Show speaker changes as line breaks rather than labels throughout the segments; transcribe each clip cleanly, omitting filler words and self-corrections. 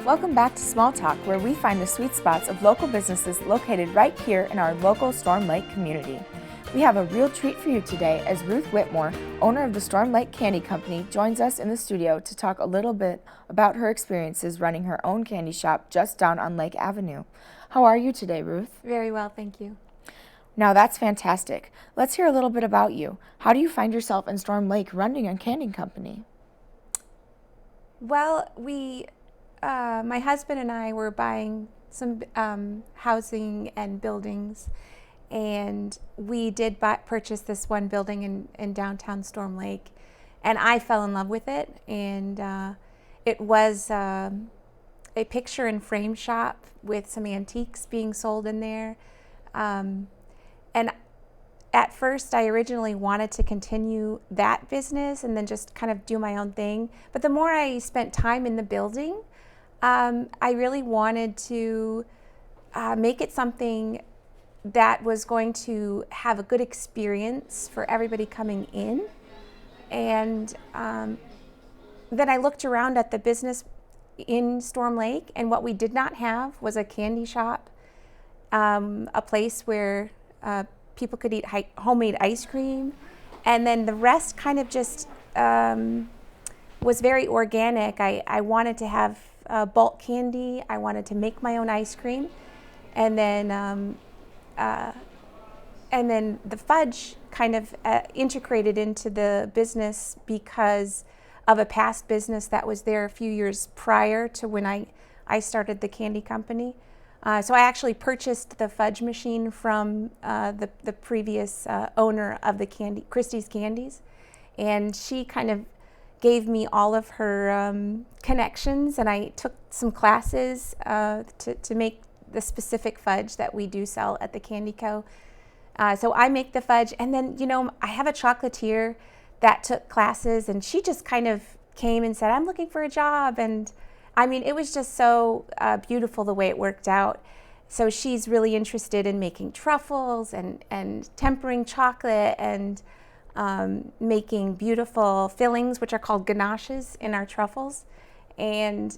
Welcome back to Small Talk, where we find the sweet spots of local businesses located right here in our local Storm Lake community. We have a real treat for you today as Ruth Whitmore, owner of the Storm Lake Candy Company, joins us in the studio to talk a little bit about her experiences running her own candy shop just down on Lake Avenue. How are you today, Ruth?
Very well, thank you.
Now that's fantastic. Let's hear a little bit about you. How do you find yourself in Storm Lake running a candy company?
Well, my husband and I were buying some housing and buildings, and we did purchase this one building in downtown Storm Lake, and I fell in love with it. And it was a picture and frame shop with some antiques being sold in there. And at first, I originally wanted to continue that business and then just kind of do my own thing. But the more I spent time in the building, I really wanted to make it something that was going to have a good experience for everybody coming in. And then I looked around at the business in Storm Lake, and what we did not have was a candy shop, a place where people could eat homemade ice cream, and then the rest kind of just was very organic. I wanted to have bulk candy. I wanted to make my own ice cream, and then the fudge kind of integrated into the business because of a past business that was there a few years prior to when I started the candy company. So I actually purchased the fudge machine from the previous owner of the Christie's Candies, and she kind of gave me all of her connections, and I took some classes to make the specific fudge that we do sell at the Candy Co. So I make the fudge, and then, I have a chocolatier that took classes, and she just kind of came and said, I'm looking for a job. And I mean, it was just so beautiful the way it worked out. So she's really interested in making truffles and tempering chocolate and making beautiful fillings, which are called ganaches in our truffles. And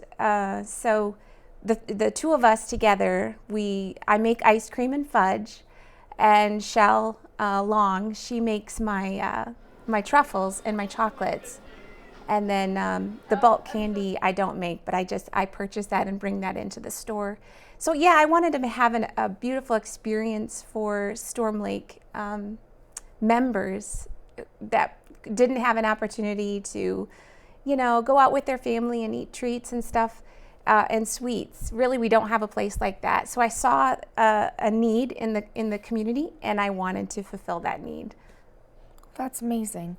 so the two of us together, I make ice cream and fudge, and Shell Long, she makes my truffles and my chocolates. And then the bulk candy I don't make, but I purchase that and bring that into the store. So yeah, I wanted to have a beautiful experience for Storm Lake members that didn't have an opportunity to, go out with their family and eat treats and stuff and sweets. Really, we don't have a place like that. So I saw a need in the community, and I wanted to fulfill that need.
That's amazing.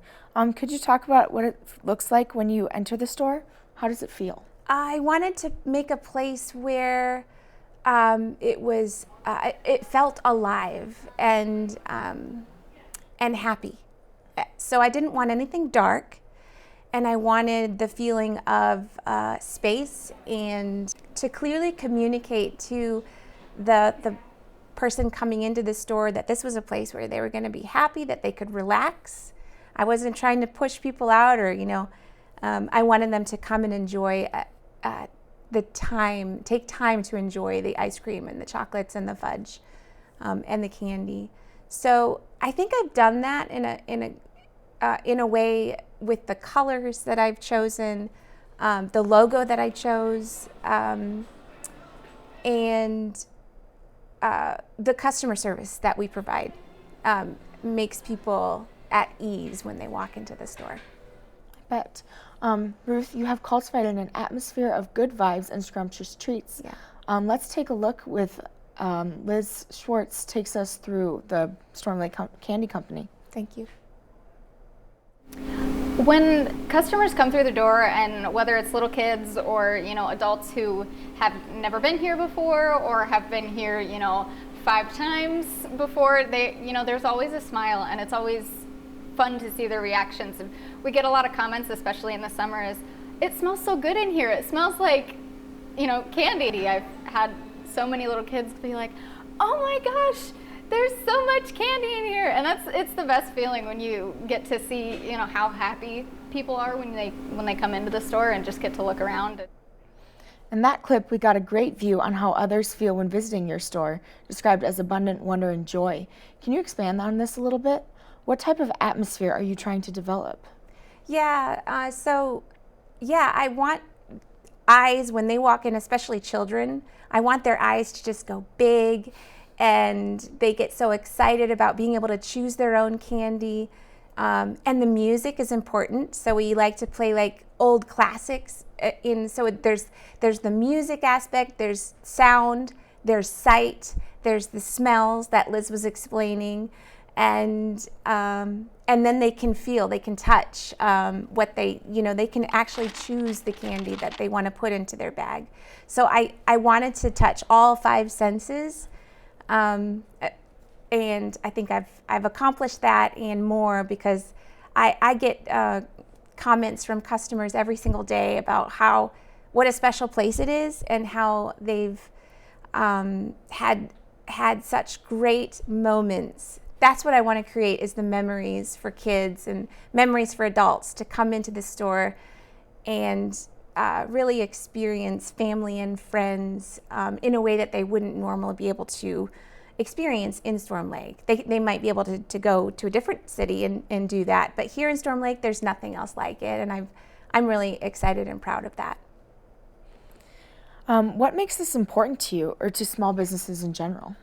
Could you talk about what it looks like when you enter the store? How does it feel?
I wanted to make a place where it felt alive and happy. So I didn't want anything dark, and I wanted the feeling of space and to clearly communicate to the person coming into the store that this was a place where they were going to be happy, that they could relax. I wasn't trying to push people out or, I wanted them to come and enjoy take time to enjoy the ice cream and the chocolates and the fudge and the candy. So I think I've done that in a way with the colors that I've chosen, the logo that I chose, and the customer service that we provide makes people at ease when they walk into the store.
I bet. Ruth, you have cultivated an atmosphere of good vibes and scrumptious treats.
Yeah.
Let's take a look with Liz Schwartz takes us through the Storm Lake Candy Company.
Thank you.
When customers come through the door, and whether it's little kids or adults who have never been here before or have been here 5 times before, there's always a smile, and it's always fun to see their reactions. And we get a lot of comments, especially in the summer, is it smells so good in here. It smells like candy. I've had so many little kids be like, oh my gosh, there's so much candy in here. And it's the best feeling when you get to see, how happy people are when they come into the store and just get to look around.
In that clip, we got a great view on how others feel when visiting your store, described as abundant wonder and joy. Can you expand on this a little bit? What type of atmosphere are you trying to develop?
I want eyes when they walk in, especially children, I want their eyes to just go big, and they get so excited about being able to choose their own candy. And the music is important, so we like to play like old classics. So there's the music aspect, there's sound, there's sight, there's the smells that Liz was explaining, and then they can feel, they can touch what they can actually choose the candy that they want to put into their bag. So I wanted to touch all 5 senses, and I think I've accomplished that and more, because I get comments from customers every single day about what a special place it is, and how they've had such great moments. That's what I want to create, is the memories for kids and memories for adults to come into the store and really experience family and friends in a way that they wouldn't normally be able to experience in Storm Lake. They might be able to go to a different city and do that, but here in Storm Lake, there's nothing else like it, and I'm really excited and proud of that.
What makes this important to you, or to small businesses in general?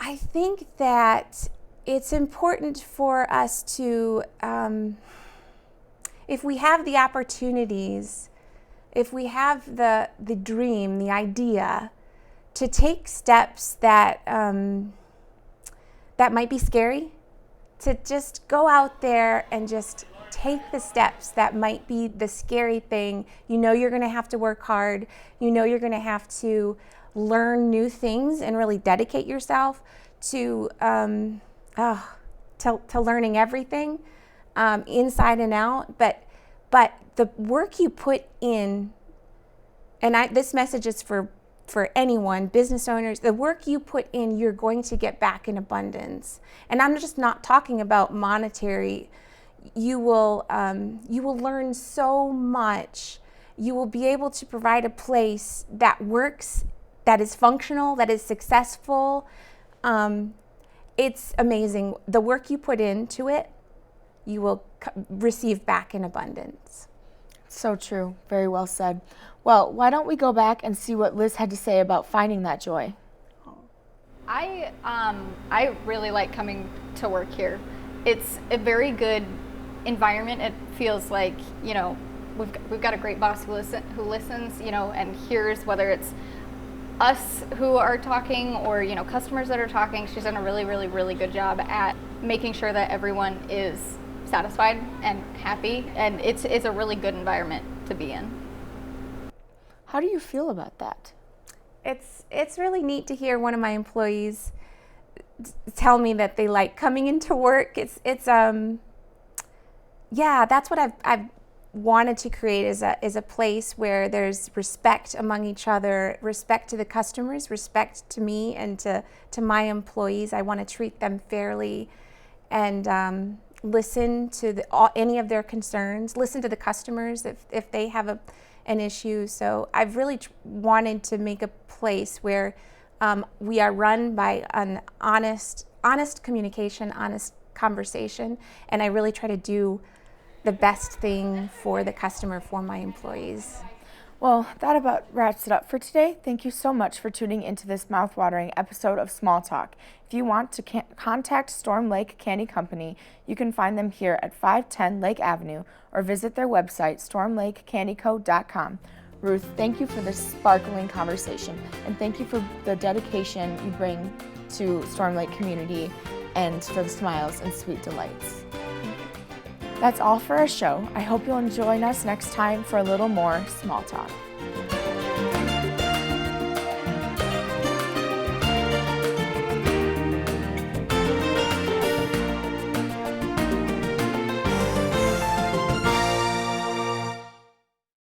I think that it's important for us to, if we have the opportunities, if we have the dream, the idea, to take steps that that might be scary, to just go out there and just take the steps that might be the scary thing. You know you're going to have to work hard. You know you're going to have to learn new things and really dedicate yourself to learning everything inside and out. But the work you put in, and this message is for anyone, business owners, the work you put in, you're going to get back in abundance. And I'm just not talking about monetary. You will learn so much. You will be able to provide a place that works, that is functional, that is successful. It's amazing. The work you put into it, you will receive back in abundance.
So true. Very well said. Well, why don't we go back and see what Liz had to say about finding that joy?
I really like coming to work here. It's a very good environment. It feels like, we've got a great boss who listens, and hears, whether it's us who are talking or, customers that are talking. She's done a really, really, really good job at making sure that everyone is satisfied and happy, and it's a really good environment to be in.
How do you feel about that?
It's really neat to hear one of my employees tell me that they like coming into work. That's what I've wanted to create, is a place where there's respect among each other, respect to the customers, respect to me and to my employees. I want to treat them fairly, and listen to any of their concerns, listen to the customers if they have an issue. So I've really wanted to make a place where we are run by an honest communication, honest conversation, and I really try to do the best thing for the customer, for my employees.
Well, that about wraps it up for today. Thank you so much for tuning into this mouthwatering episode of Small Talk. If you want to contact Storm Lake Candy Company, you can find them here at 510 Lake Avenue or visit their website, stormlakecandyco.com. Ruth, thank you for this sparkling conversation, and thank you for the dedication you bring to Storm Lake community and for the smiles and sweet delights. That's all for our show. I hope you'll join us next time for a little more Small Talk.